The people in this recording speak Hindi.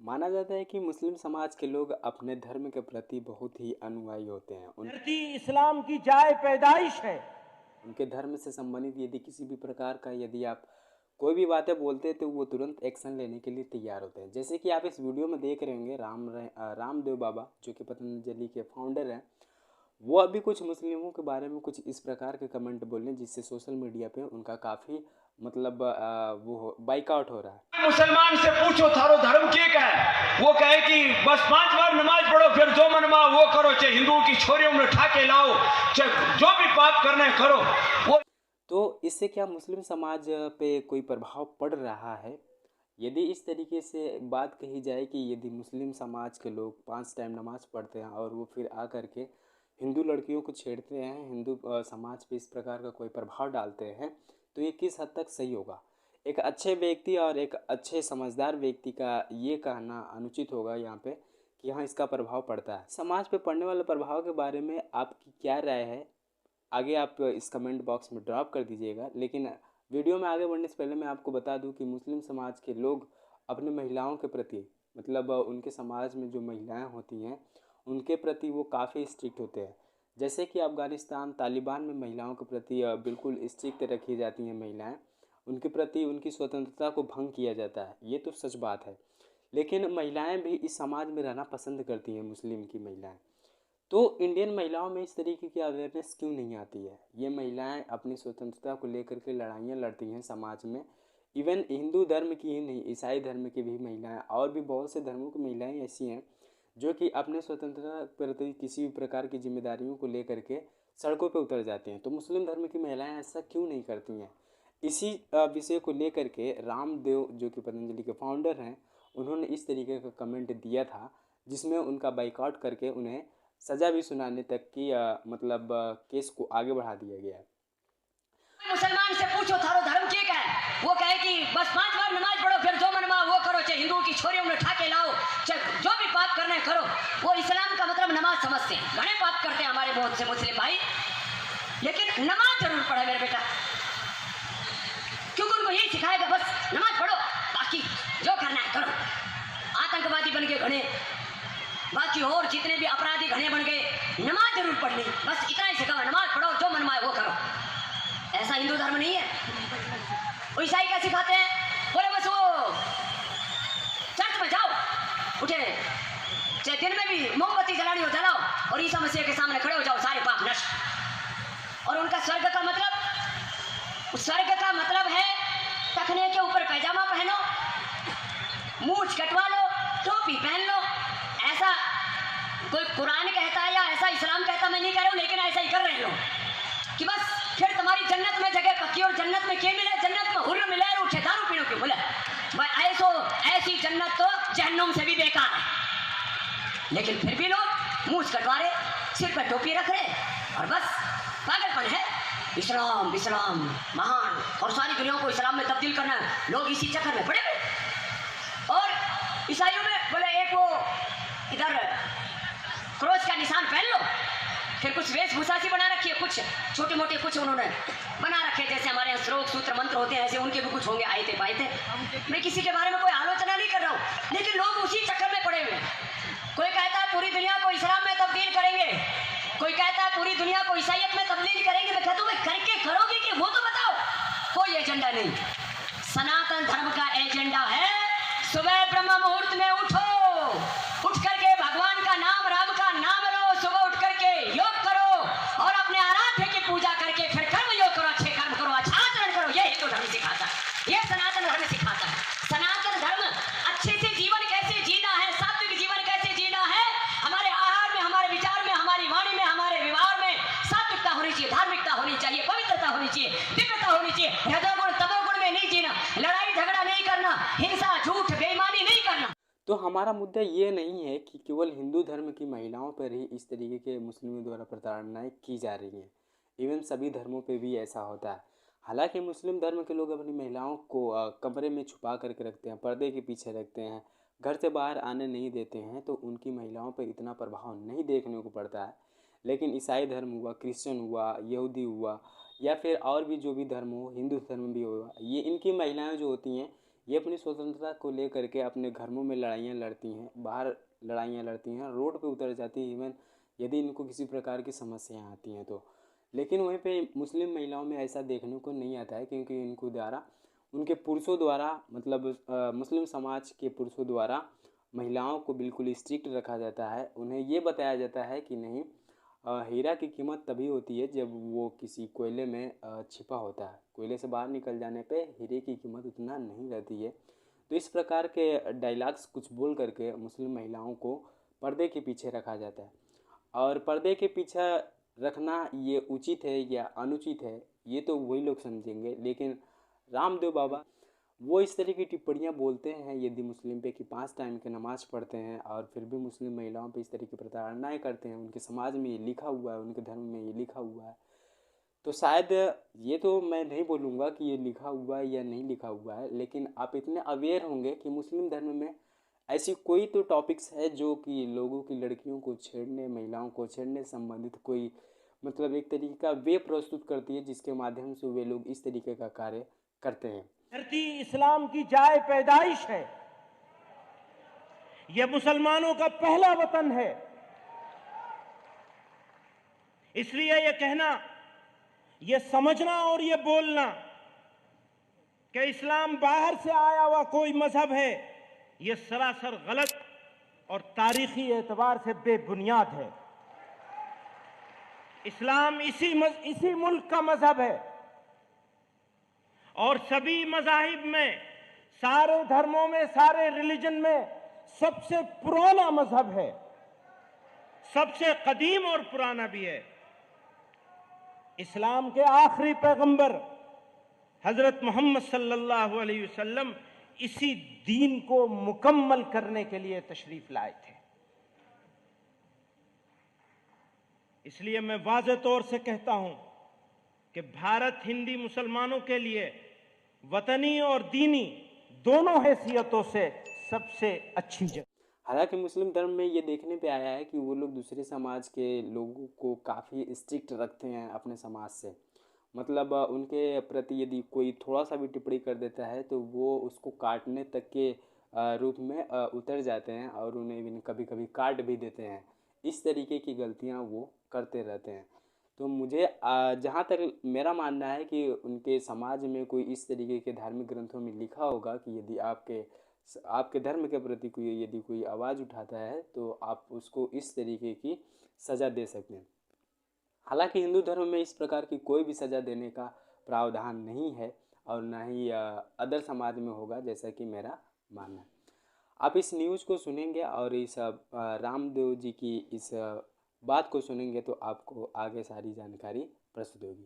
माना जाता है कि मुस्लिम समाज के लोग अपने धर्म के प्रति बहुत ही अनुयायी होते हैं। धरती इस्लाम की जाए पैदाइश है। उनके धर्म से संबंधित यदि किसी भी प्रकार का यदि आप कोई भी बातें बोलते हैं तो वो तुरंत एक्शन लेने के लिए तैयार होते हैं। जैसे कि आप इस वीडियो में देख रहे होंगे रामदेव बाबा जो कि पतंजलि के फाउंडर हैं, वो अभी कुछ मुस्लिमों के बारे में कुछ इस प्रकार के कमेंट बोले जिससे सोशल मीडिया पे उनका काफ़ी मतलब वो बाइकआउट हो रहा है। मुसलमान से पूछो थारो धर्म के है, वो कहे कि बस 5 बार नमाज पढ़ो, फिर जो मनवा वो करो, चाहे हिंदुओं की छोरियों में उठा के लाओ, चाहे जो भी पाप करने करो। वो तो इससे क्या मुस्लिम समाज पे कोई प्रभाव पड़ रहा है? यदि इस तरीके से बात कही जाए कि यदि मुस्लिम समाज के लोग 5 टाइम नमाज पढ़ते हैं और वो फिर आकर के हिंदू लड़कियों को छेड़ते हैं, हिंदू समाज पे इस प्रकार का कोई प्रभाव डालते हैं, तो ये किस हद तक सही होगा? एक अच्छे व्यक्ति और एक अच्छे समझदार व्यक्ति का ये कहना अनुचित होगा यहाँ पे कि हाँ, इसका प्रभाव पड़ता है। समाज पे पड़ने वाले प्रभाव के बारे में आपकी क्या राय है? आगे आप इस कमेंट बॉक्स में ड्रॉप कर दीजिएगा। लेकिन वीडियो में आगे बढ़ने से पहले मैं आपको बता दूं कि मुस्लिम समाज के लोग अपने महिलाओं के प्रति मतलब उनके समाज में जो महिलाएं होती हैं उनके प्रति वो काफ़ी स्ट्रिक्ट होते हैं। जैसे कि अफ़गानिस्तान तालिबान में महिलाओं के प्रति बिल्कुल स्ट्रिक्ट रखी जाती हैं महिलाएं, उनके प्रति उनकी स्वतंत्रता को भंग किया जाता है, ये तो सच बात है। लेकिन महिलाएं भी इस समाज में रहना पसंद करती हैं, मुस्लिम की महिलाएं। तो इंडियन महिलाओं में इस तरीके की अवेयरनेस क्यों नहीं आती है? ये महिलाएं अपनी स्वतंत्रता को लेकर के लड़ाइयाँ लड़ती हैं समाज में। इवन हिंदू धर्म की ही नहीं, ईसाई धर्म की भी महिलाएं और भी बहुत से धर्मों की महिलाएं ऐसी हैं जो कि अपने स्वतंत्रता के प्रति किसी भी प्रकार की जिम्मेदारियों को लेकर के सड़कों पर उतर जाती हैं। तो मुस्लिम धर्म की महिलाएं ऐसा क्यों नहीं करती हैं? इसी विषय को लेकर के रामदेव जो कि पतंजलि के फाउंडर हैं, उन्होंने इस तरीके का कमेंट दिया था जिसमें उनका बाइकआउट करके उन्हें सज़ा भी सुनाने तक की केस को आगे बढ़ा दिया गया है। मुसलमान से पूछो थारो धर्म के है, वो कहे कि बस 5 बार नमाज पढ़ो, फिर जो मनवा वो करो, चाहे हिंदुओं की छोरियों में उठा के लाओ, चाहे जो भी पाप करने करो। वो इस्लाम का मतलब नमाज समझते हैं। घने पाप करते हैं हमारे बहुत से मुस्लिम भाई, लेकिन नमाज जरूर पढ़े मेरे बेटा, क्योंकि उनको यही सिखाएगा बस नमाज पढ़ो, बाकी जो करना है करो। आतंकवादी बन गए घने, बाकी और जितने भी अपराधी घने बन गए, नमाज जरूर पढ़नी, बस इतना ही सिखाओ, नमाज पढ़ो, जो मनमाए वो करो। ऐसा हिंदू धर्म नहीं है। वो ईसाई क्या सिखाते हैं? बोले बस वो चर्च में जाओ, उठे चाहे दिन में भी मोमबत्ती जलानी हो जलाओ और ईसा मसीह के सामने खड़े हो जाओ, सारे पाप नष्ट। और उनका स्वर्ग का मतलब है तखने के ऊपर पैजामा पहनो, मूछ कटवा लो, टोपी पहन लो। ऐसा कोई कुरान कहता है या ऐसा इस्लाम कहता, मैं नहीं कह रहा हूँ, लेकिन ऐसा ही कर रहे लोग कि बस फिर तुम्हारी जन्नत में जगह पक्की। और जन्नत में क्या मिले? जन्नत में हुर्र मिले, उठे दारू पीने के बोले भाई ऐसी जन्नत तो जहन्नुम से भी बेकार है। लेकिन फिर भी लोग मूछ कटवा रहे, सिर पर टोपी रख रहे, और बस पागलपन है। इस्लाम महान, और सारी दुनिया को इस्लाम में तब्दील करना है, लोग इसी चक्कर में पड़े हुए। और ईसाइयों में बोले एक वो इधर क्रॉस का निशान पहन लो, फिर कुछ वेशभूषा सी बना रखी है, कुछ छोटे मोटे कुछ उन्होंने बना रखे, जैसे हमारे यहाँ श्लोक सूत्र मंत्र होते हैं, ऐसे उनके भी कुछ होंगे, आए थे पाए थे। मैं किसी के बारे में कोई आलोचना नहीं कर रहा हूँ, लेकिन लोग उसी चक्कर में पड़े हुए हैं। कोई कहता है पूरी दुनिया को इस्लाम में तब्दील करेंगे, कोई कहता है पूरी दुनिया को ईसाइयत में तब्दील करेंगे। मैं कहता हूँ करके करोगे कि वो तो बताओ। कोई एजेंडा नहीं, सनातन धर्म का एजेंडा है सुबह ब्रह्म मुहूर्त में उठो, उठ करके भगवान का नाम, राम का नाम लो, सुबह उठ करके योग करो और अपने आराध्य की पूजा करके फिर कर्म योग करो, अच्छे कर्म करो, अच्छा आचरण करो। ये हिंदू धर्म सिखाता है, ये सनातन धर्म सिखाता है। सनातन धर्म अच्छे से जीवन कैसे जीना है, सात्विक जीवन कैसे जीना है, हमारे आहार में, हमारे विचार में, हमारी वाणी में, हमारे व्यवहार में सात्विकता होनी चाहिए, धार्मिकता होनी चाहिए, पवित्रता होनी चाहिए, दिव्यता होनी चाहिए। रजोगुण तमोगुण में नहीं जीना, लड़ाई झगड़ा नहीं करना, हिंसा झूठ बेईमानी नहीं करना। तो हमारा मुद्दा ये नहीं है कि केवल हिंदू धर्म की महिलाओं पर ही इस तरीके के मुस्लिमों द्वारा प्रताड़नाएं की जा रही हैं, इवन सभी धर्मों पे भी ऐसा होता है। हालांकि मुस्लिम धर्म के लोग अपनी महिलाओं को कमरे में छुपा करके रखते हैं, पर्दे के पीछे रखते हैं, घर से बाहर आने नहीं देते हैं, तो उनकी महिलाओं पर इतना प्रभाव नहीं देखने को पड़ता है। लेकिन ईसाई धर्म हुआ, क्रिश्चियन हुआ, यहूदी हुआ, या फिर और भी जो भी धर्म हो, हिंदू धर्म भी हुआ, ये इनकी महिलाएं जो होती हैं ये अपनी स्वतंत्रता को लेकर के अपने घरों में लड़ाइयाँ लड़ती हैं, बाहर लड़ाइयाँ लड़ती हैं, रोड पे उतर जाती हैं, इवन यदि इनको किसी प्रकार की समस्याएं आती हैं तो। लेकिन वहीं पे मुस्लिम महिलाओं में ऐसा देखने को नहीं आता है, क्योंकि इनको द्वारा उनके पुरुषों द्वारा मतलब मुस्लिम समाज के पुरुषों द्वारा महिलाओं को बिल्कुल स्ट्रिक्ट रखा जाता है। उन्हें ये बताया जाता है कि नहीं, हीरा की कीमत तभी होती है जब वो किसी कोयले में छिपा होता है, कोयले से बाहर निकल जाने पे हीरे की कीमत उतना नहीं रहती है। तो इस प्रकार के डायलॉग्स कुछ बोल करके मुस्लिम महिलाओं को पर्दे के पीछे रखा जाता है। और पर्दे के पीछे रखना ये उचित है या अनुचित है, ये तो वही लोग समझेंगे। लेकिन रामदेव बाबा वो इस तरह की टिप्पणियाँ बोलते हैं यदि मुस्लिम पे कि 5 टाइम की नमाज़ पढ़ते हैं और फिर भी मुस्लिम महिलाओं पे इस तरह की प्रताड़नाएँ करते हैं, उनके समाज में ये लिखा हुआ है, उनके धर्म में ये लिखा हुआ है। तो शायद ये तो मैं नहीं बोलूँगा कि ये लिखा हुआ है या नहीं लिखा हुआ है, लेकिन आप इतने अवेयर होंगे कि मुस्लिम धर्म में ऐसी कोई तो टॉपिक्स है जो कि लोगों की लड़कियों को छेड़ने, महिलाओं को छेड़ने संबंधित कोई मतलब एक तरीके का वे प्रस्तुत करती है, जिसके माध्यम से वे लोग इस तरीके का कार्य करते हैं। धरती इस्लाम की जाए पैदाइश है, यह मुसलमानों का पहला वतन है। इसलिए यह कहना, यह समझना और यह बोलना कि इस्लाम बाहर से आया हुआ कोई मजहब है, यह सरासर गलत और तारीखी एतबार से बेबुनियाद है। इस्लाम इसी मुल्क का मजहब है और सभी मजाहिब में, सारे धर्मों में, सारे रिलीजन में सबसे पुराना मजहब है, सबसे कदीम और पुराना भी है। इस्लाम के आखिरी पैगंबर हजरत मोहम्मद सल्लल्लाहु अलैहि वसल्लम इसी दीन को मुकम्मल करने के लिए तशरीफ लाए थे। इसलिए मैं वाज़ेह तौर से कहता हूं कि भारत हिंदी मुसलमानों के लिए वतनी और दीनी दोनों हैसियतों से सबसे अच्छी जगह। हालांकि मुस्लिम धर्म में ये देखने पे आया है कि वो लोग दूसरे समाज के लोगों को काफ़ी स्ट्रिक्ट रखते हैं अपने समाज से। मतलब उनके प्रति यदि कोई थोड़ा सा भी टिप्पणी कर देता है तो वो उसको काटने तक के रूप में उतर जाते हैं और उन्हें कभी कभी काट भी देते हैं। इस तरीके की गलतियां वो करते रहते हैं। तो मुझे जहाँ तक मेरा मानना है कि उनके समाज में कोई इस तरीके के धार्मिक ग्रंथों में लिखा होगा कि यदि आपके धर्म के प्रति कोई यदि कोई आवाज़ उठाता है तो आप उसको इस तरीके की सज़ा दे सकते हैं। हालांकि हिंदू धर्म में इस प्रकार की कोई भी सज़ा देने का प्रावधान नहीं है और ना ही अदर समाज में होगा, जैसा कि मेरा मानना है। आप इस न्यूज़ को सुनेंगे और इस रामदेव जी की इस बात को सुनेंगे तो आपको आगे सारी जानकारी प्रस्तुत होगी।